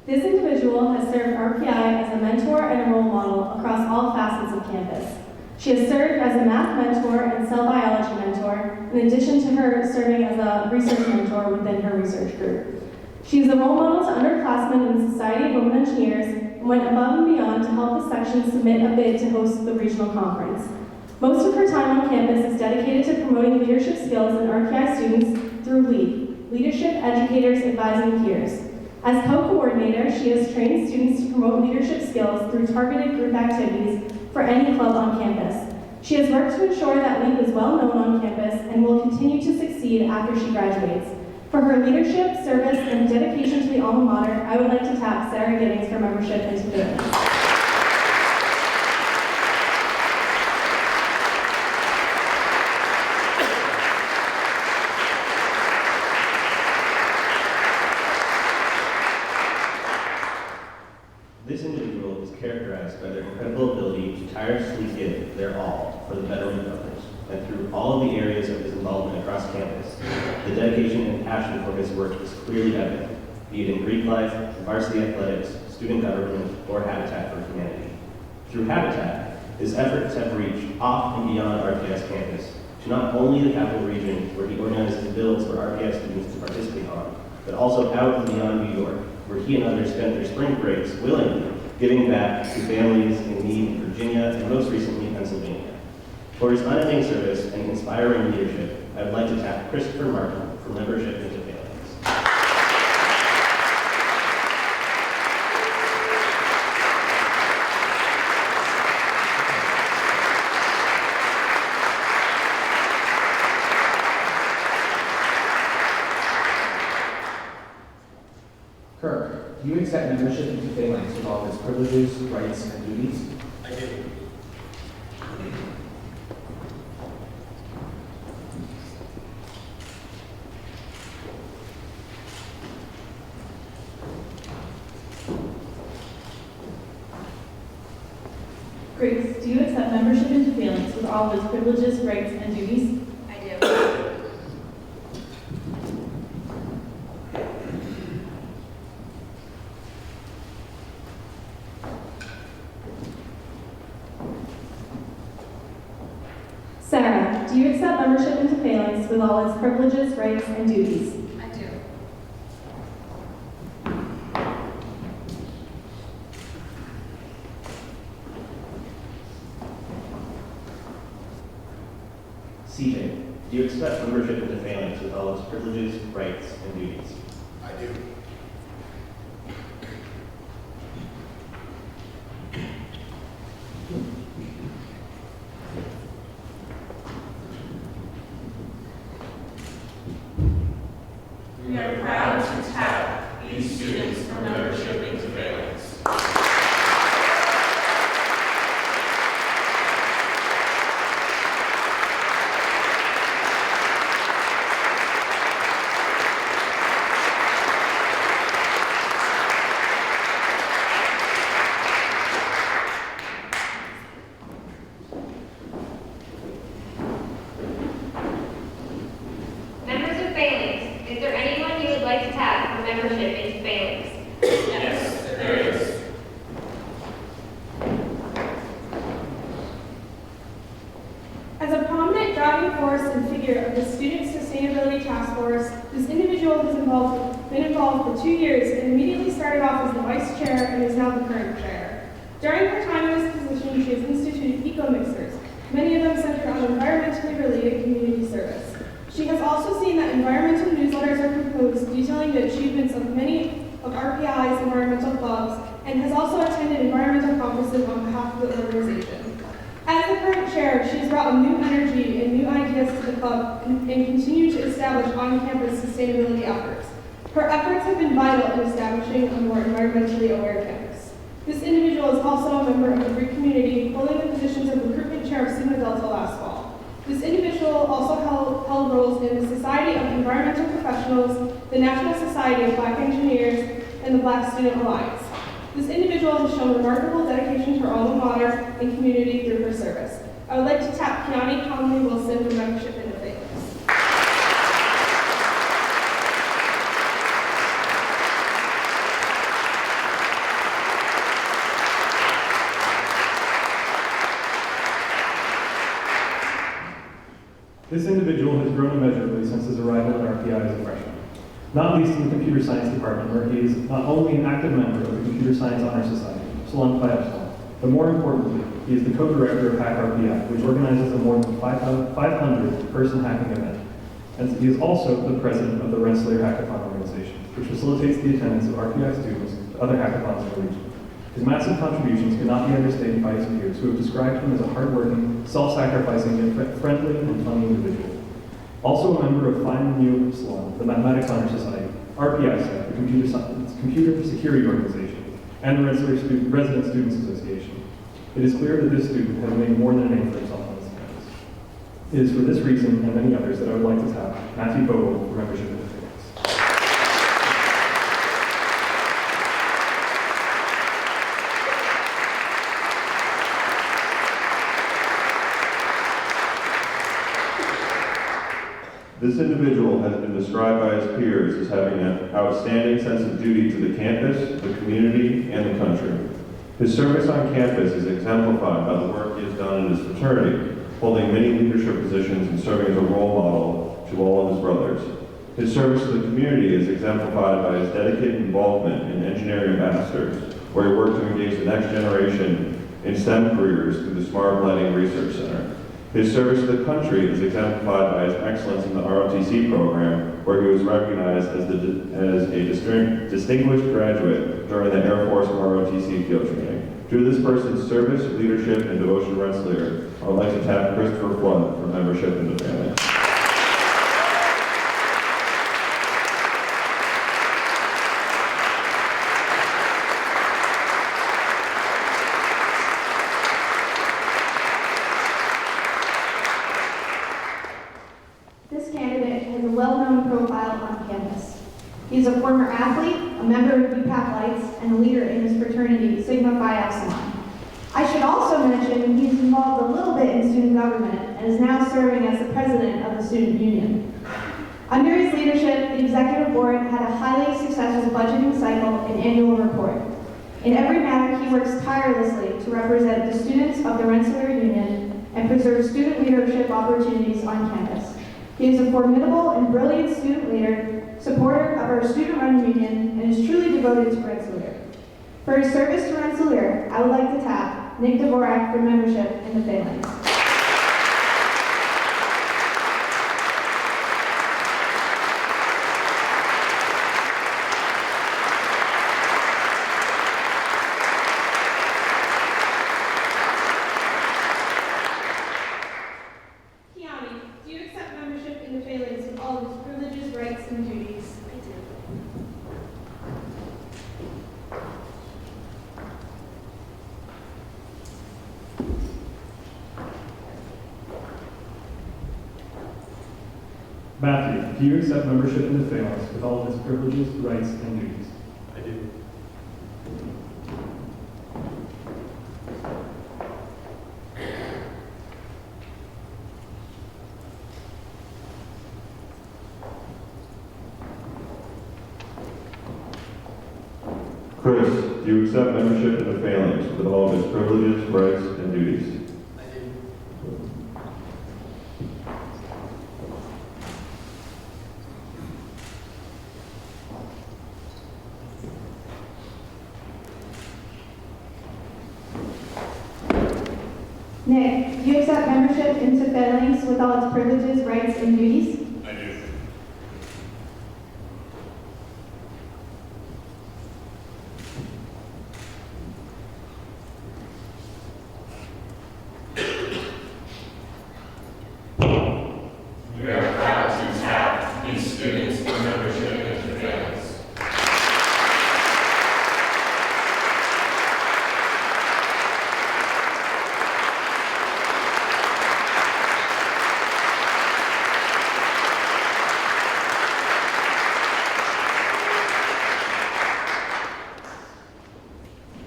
This individual has served RPI as a mentor and a role model across all facets of campus. She has served as a math mentor and cell biology mentor, in addition to her serving as a research mentor within her research group. She is a role model to underclassmen in the Society of Women Engineers and went above and beyond to help the section submit a bid to host the regional conference. Most of her time on campus is dedicated to promoting leadership skills in RPI students through LEAD, Leadership Educators Advising Peers. As co-coordinator, she has trained students to promote leadership skills through targeted group activities for any club on campus. She has worked to ensure that LEAD is well known on campus and will continue to succeed after she graduates. For her leadership, service, and dedication to the alma mater, I would like to tap Sarah Giddings for membership into Phalanx. This individual is characterized by their incredible ability to tirelessly give their all for the betterment of others, and through all of the areas of his involvement across campus, the dedication and passion for his work is clearly evident, be it in Greek life, varsity athletics, student government, or Habitat for Humanity. Through Habitat, His efforts have reached off and beyond RPS campus to not only the capital region, where he organizes builds for RPS students to participate on, but also out and beyond New York, where he and others spent their spring breaks willingly giving back to families in need in Virginia and most recently Pennsylvania. For his unending service and inspiring leadership, I would like to tap Christopher Martin for membership into Phalanx. Kirk, do you accept membership into Phalanx with all its privileges, rights, and duties? I do. Grace, do you accept membership into Phalanx with all of its privileges, rights, and duties? I do. Sarah, do you accept membership into Phalanx with all its privileges, rights, and duties? I do. CJ, do you accept membership into Phalanx with all its privileges, rights, and duties? I do. We are proud to tap these students for membership into Phalanx. Members of Phalanx, is there anyone you would like to tap for membership into Phalanx? Yes, there is. As a prominent driving force and figure of the Student Sustainability Task Force, this individual has been involved for 2 years and immediately started off as the vice chair and is now the current chair. During her time in this position, she has instituted eco-mixers, many of them centered on environmentally related community service. She has also seen that environmental newsletters are proposed detailing the achievements of many of RPI's environmental clubs and has also attended environmental conferences on behalf of the organization. As the current chair, she has brought a new energy and new ideas to the club and continue to establish on-campus sustainability efforts. Her efforts have been vital in establishing a more environmentally aware campus. This individual is also a member of the Greek community, holding the positions of recruitment chair of Sigma Delta last fall. This individual also held roles in the Society of Environmental Professionals, the National Society of Black Engineers, and the Black Student Alliance. This individual has shown remarkable dedication to her alma mater and community through her service. I would like to tap Keani Conley Wilson for membership into Phalanx. This individual has grown immeasurably since his arrival at RPI as a freshman, not least in the computer science department, where he is not only an active member of the Computer Science Honor Society, Epsilon Phi Epsilon, but more importantly, he is the co-director of Hack RPI, which organizes a more than 500-person hacking event. And he is also the president of the Rensselaer Hackathon organization, which facilitates the attendance of RPI students to other hackathons in the region. His massive contributions cannot be understated by his peers, who have described him as a hardworking, self-sacrificing, and friendly and funny individual. Also a member of Phi Mu Epsilon, the Mathematics Honor Society, RPISA, the Computer Security Organization, and the Rensselaer Resident Students Association. It is clear that this student has made more than a name for himself on this campus. It is for this reason and many others that I would like to tap Matthew Bogle for membership in the Phalanx. This individual has been described by his peers as having an outstanding sense of duty to the campus, the community, and the country. His service on campus is exemplified by the work he has done in his fraternity, holding many leadership positions and serving as a role model to all of his brothers. His service to the community is exemplified by his dedicated involvement in engineering ambassadors, where he worked to engage the next generation in STEM careers through the Smart Lighting Research Center. His service to the country is exemplified by his excellence in the ROTC program, where he was recognized as a distinguished graduate during the Air Force ROTC field training. Due to this person's service, leadership, and devotion to Rensselaer, I would like to tap Christopher Flood for membership in the Phalanx. This candidate has a well-known profile on campus. He is a former athlete, a member of UPAC Lights, and a leader in his fraternity, Sigma Phi Epsilon. I should also mention he's involved a little bit in student government and is now serving as the president of the student union. Under his leadership, the executive board had a highly successful budgeting cycle and annual report. In every matter, he works tirelessly to represent the students of the Rensselaer Union and preserve student leadership opportunities on campus. He is a formidable and brilliant student leader, supporter of our student-run union, and is truly devoted to Rensselaer. For his service to Rensselaer, I would like to tap Nick Dvorak for membership in the Phalanx. Kiani, do you accept membership in the Phalanx with all of its privileges, rights, and duties? I do. Matthew, do you accept membership in the Phalanx with all of its privileges, rights, and duties? I do. Chris, do you accept membership in the Phalanx with all of its privileges, rights, and duties? I do. Nick, do you accept membership into Phalanx with all its privileges, rights, and duties? I do. We are proud to tap these students for membership into the Phalanx.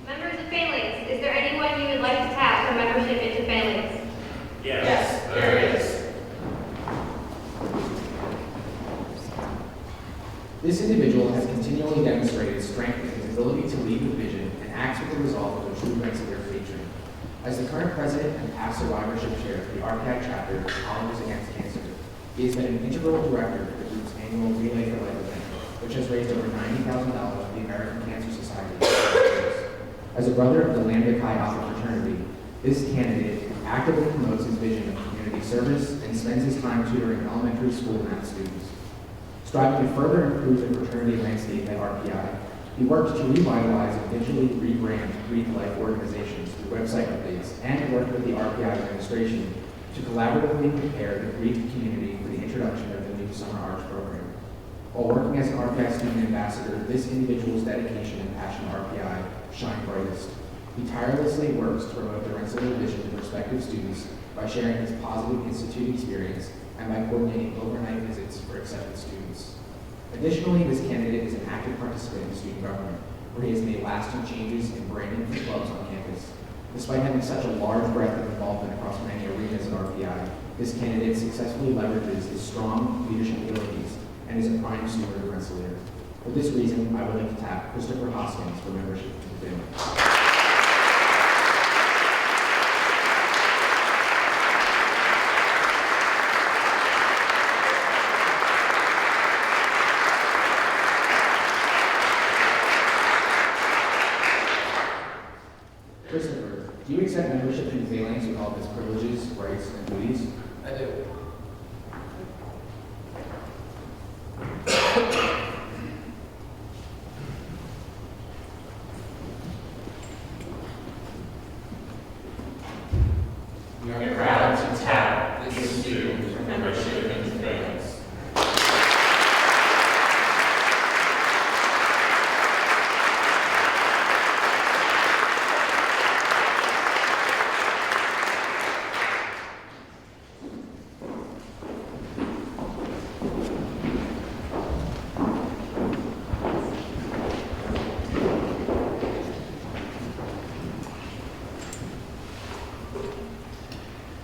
Members of Phalanx, is there anyone you would like to tap for membership into Phalanx? Yes, there is. This individual has continually demonstrated strength in his ability to lead with vision and acts with the resolve of a true Rensselaer patron. As the current president and past survivorship chair for the RCAG chapter of Colleges Against Cancer, he has been an integral director for the group's annual Relay for Life event, which has raised over $90,000 for the American Cancer Society. As a brother of the Lambda Chi Alpha fraternity, this candidate actively promotes his vision of community service and spends his time tutoring elementary school math students. Striving to further improve the fraternity landscape at RPI, he worked to revitalize and digitally rebrand Greek life organizations through website updates and worked with the RPI administration to collaboratively prepare the Greek community for the introduction of the new Summer Arts program. While working as an RPI student ambassador, this individual's dedication and passion to RPI shine brightest. He tirelessly works to promote the Rensselaer vision to prospective students by sharing his positive institute experience and by coordinating overnight visits for accepted students. Additionally, this candidate is an active participant in student government, where he has made lasting changes in branding for clubs on campus. Despite having such a large breadth of involvement across many arenas at RPI, this candidate successfully leverages his strong leadership abilities and is a prime steward of Rensselaer. For this reason, I would like to tap Christopher Hoskins for membership to the family. Christopher, do you accept membership in Phalanx with all of its privileges, rights, and duties? I do. We are proud to tap this student for membership into Phalanx.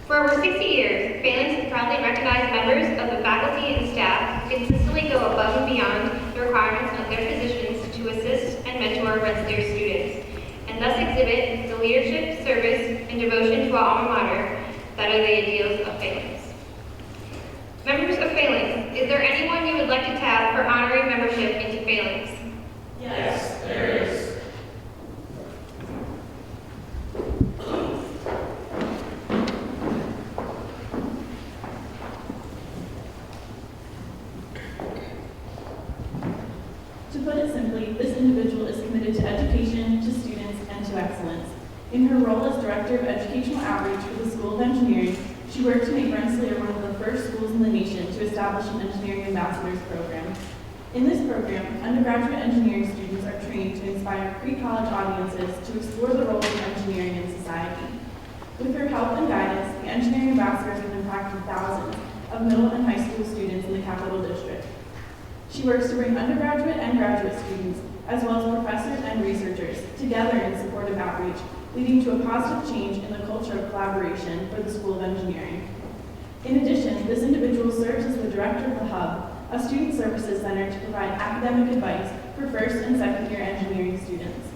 For over 60 years, Phalanx has proudly recognized members of the faculty and staff who consistently go above and beyond the requirements of their positions to assist and mentor Rensselaer students, and thus exhibit the leadership, service, and devotion to our alma mater that are the ideals of Phalanx. Members of Phalanx, is there anyone you would like to tap for honorary membership into Phalanx? Yes, there is. To put it simply, this individual is committed to education, to students, and to excellence. In her role as Director of Educational Outreach for the School of Engineering, she worked to make Rensselaer one of the first schools in the nation to establish an Engineering Ambassadors program. In this program, undergraduate engineering students are trained to inspire pre-college audiences to explore the roles of engineering in society. With her help and guidance, the Engineering Ambassadors have impacted thousands of middle and high school students in the Capital District. She works to bring undergraduate and graduate students, as well as professors and researchers, together in support of outreach, leading to a positive change in the culture of collaboration for the School of Engineering. In addition, this individual serves as the director of the Hub, a student services center to provide academic advice for first and second year engineering students.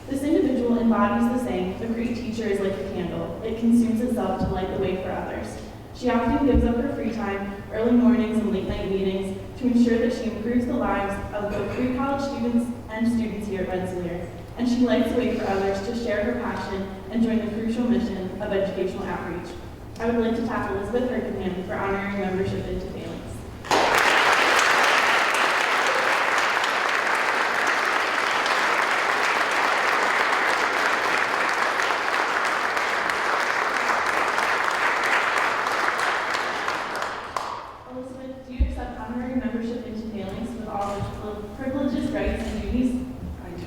This individual embodies the saying, "A great teacher is like a candle. It consumes itself to light the way for others." She often gives up her free time, early mornings and late night meetings, to ensure that she improves the lives of both pre-college students and students here at Rensselaer, and she lights the way for others to share her passion and join the crucial mission of educational outreach. I would like to tap Elizabeth Herkenham for honorary membership into Phalanx. Elizabeth, do you accept honorary membership into Phalanx with all its privileges, rights, and duties? I do.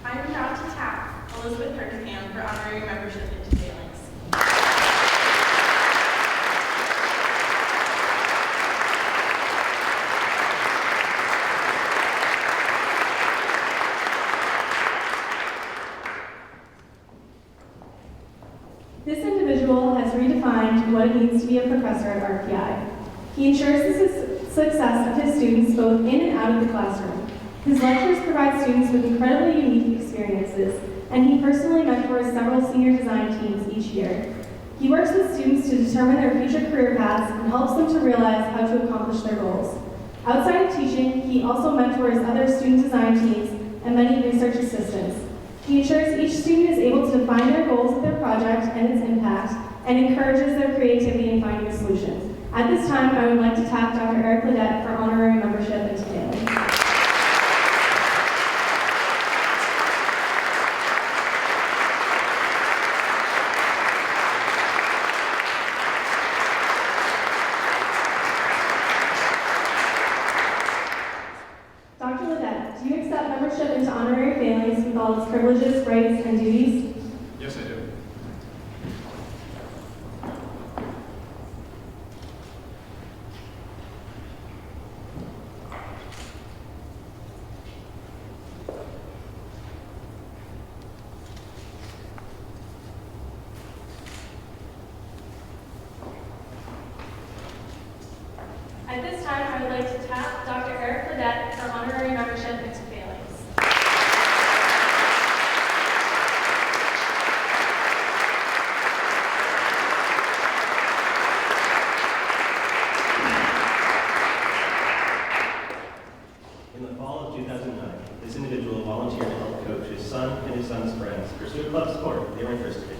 I am proud to tap Elizabeth Herkenham for honorary membership into Phalanx. This individual has redefined what it means to be a professor at RPI. He ensures the success of his students both in and out of the classroom. His lectures provide students with incredibly unique experiences, and he personally mentors several senior design teams each year. He works with students to determine their future career paths and helps them to realize how to accomplish their goals. Outside of teaching, he also mentors other student design teams and many research assistants. He ensures each student is able to define their goals of their project and its impact, and encourages their creativity in finding solutions. At this time, I would like to tap Dr. Eric Ledette for honorary membership into Phalanx. Dr. Ledette, do you accept membership into honorary Phalanx with all its privileges, rights, and duties? Yes, I do. At this time, I would like to tap Dr. Eric Ledette for honorary membership into Phalanx. club sport they were interested in.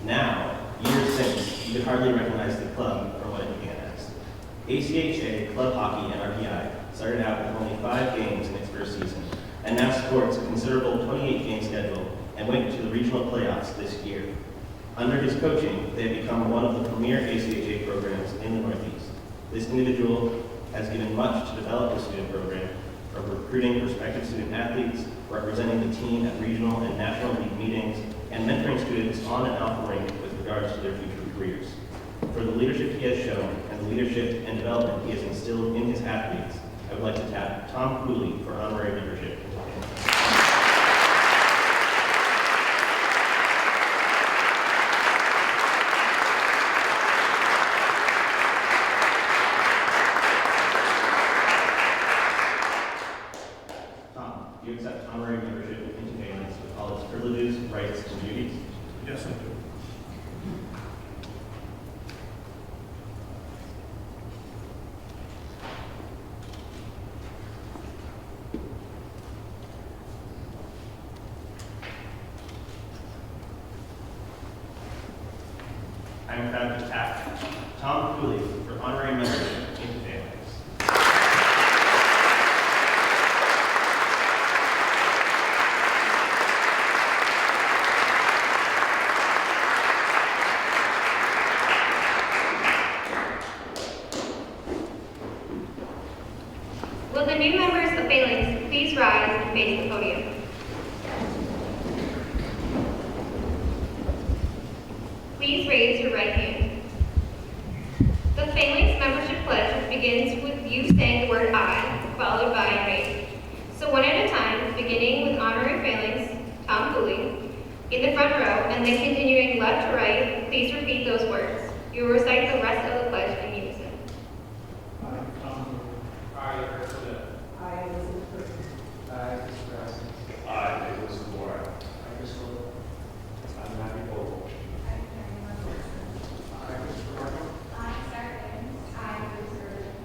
Now, years since, you could hardly recognize the club for what it began as. ACHA Club Hockey NRPI started out with only 5 games in its first season, and now sports a considerable 28-game schedule and went to the regional playoffs this year. Under his coaching, they have become one of the premier ACHA programs in the Northeast. This individual has given much to develop the student program, from recruiting prospective student athletes, representing the team at regional and national league meetings, and mentoring students on and off the rink with regards to their future careers. For the leadership he has shown and the leadership and development he has instilled in his athletes, I would like to tap Tom Cooley for honorary membership. Tom, do you accept honorary membership into Phalanx with all its privileges, rights, and duties? Yes, I do. I am proud to tap Tom Cooley for honorary membership into Phalanx. Will the new members of Phalanx please rise and face the podium? Please raise your right hand. The Phalanx membership pledge begins with you saying the word I, followed by your name. So one at a time, beginning with honorary Phalanx, Tom Cooley, in the front row, and then continuing left to right, please repeat those words. You will recite the rest of the pledge in unison. I, Ursula. I, Elizabeth. I, Mr. I, Nicholas Moore. I, Mr. Little. I'm Matthew Vogel. I, Mr. Marco. I, Sarah Evans. I, Bruce Irvin.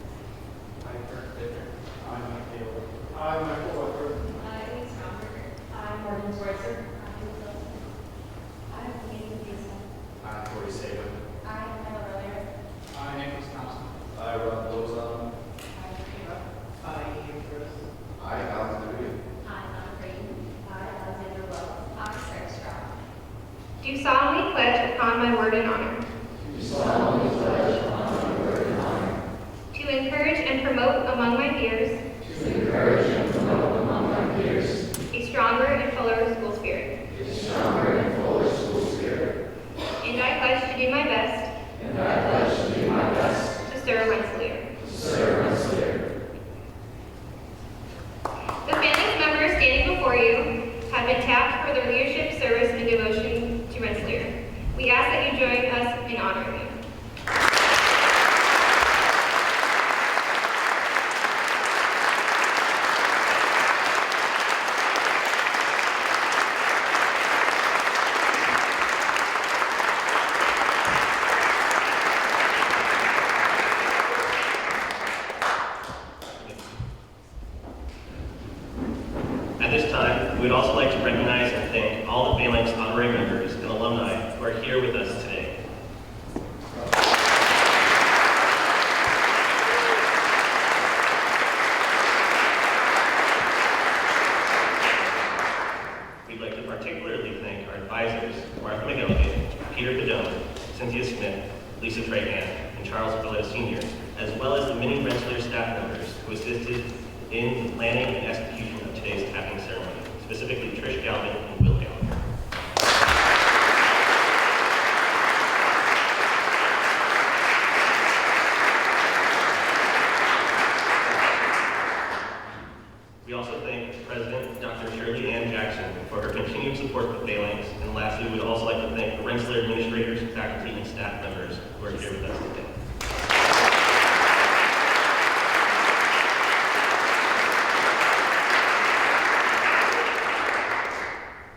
I, Kurt Bittner. I'm Mike Taylor. I, Michael Walker. I, Lee Stromberger. I, Morgan Schweitzer. I, Nathan Diesel. I, Corey Saban. I, Emma Rollier. I, Nicholas Thompson. I, Rob Lozon. I, Ian Chris. I, Alex Newby. I, Anna Green. I, Alexander Wells. I, Sarah Strong. Do solemnly pledge upon my word and honor to encourage and promote among my peers a stronger and fuller school spirit. And I pledge to do my best to serve Rensselaer. The Phalanx members standing before you have been tapped for their leadership, service, and devotion to Rensselaer. We ask that you join us in honoring them. At this time, we would also like to recognize and thank all the Phalanx honorary members and alumni who are here with us today. We'd like to particularly thank our advisors, Martha McElligott, Peter Padone, Cynthia Smith, Lisa Trahan, and Charles Billett Sr., as well as the many Rensselaer staff members who assisted in the planning and execution of today's tapping ceremony, specifically Trish Galvin and Will Galvin. We also thank President Dr. Shirley Ann Jackson for her continued support of Phalanx, and lastly, we would also like to thank the Rensselaer administrators, faculty, and staff members who are here with us today.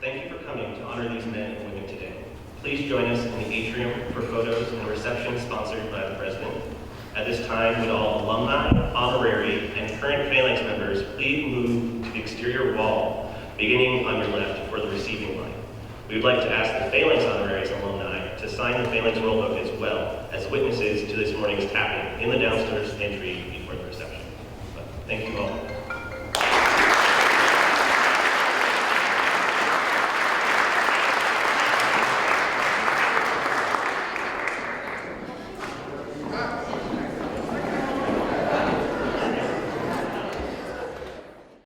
Thank you for coming to honor these men and women today. Please join us in the atrium for photos and a reception sponsored by the President. At this time, would all alumni, honorary, and current Phalanx members please move to the exterior wall, beginning on your left for the receiving line. We would like to ask the Phalanx honoraries alumni to sign the Phalanx roll book as well as witnesses to this morning's tapping in the downstairs entry before the reception. Thank you all.